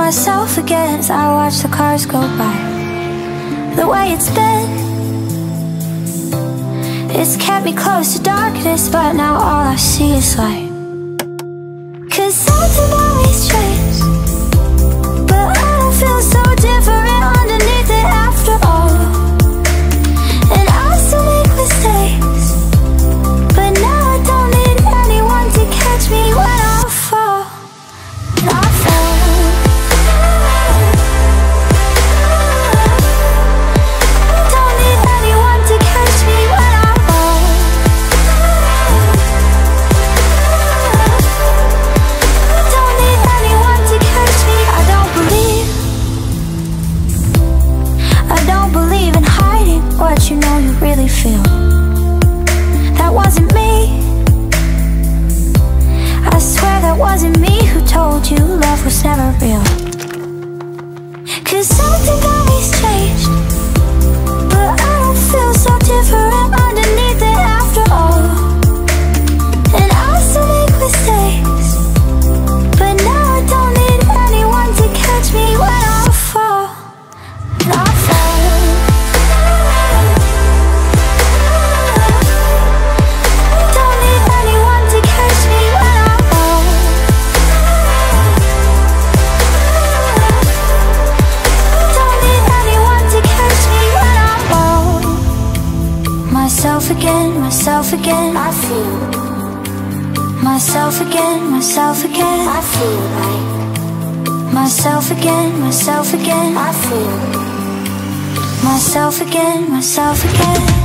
myself again as I watch the cars go by. The way it's been, it's kept me close to darkness, but now all I see is light. 'Cause something always changed, but I don't feel so different underneath it after all. And I still make mistakes, but now I don't need anyone to catch me when I fall. I fall. Don't need anyone to catch me when I fall. Don't need anyone to catch me. I don't believe in hiding what you know you really feel. That wasn't me. I swear that wasn't me who told you love was never real. 'Cause something always changed, but I don't feel so different underneath it after all. And I still make mistakes, but now I don't need anyone to catch me when I fall. I fall. Don't need anyone to catch me when I fall. Don't need anyone to catch me when I fall. Myself again, I feel. Myself again, I feel like. Myself again, I feel. Myself again.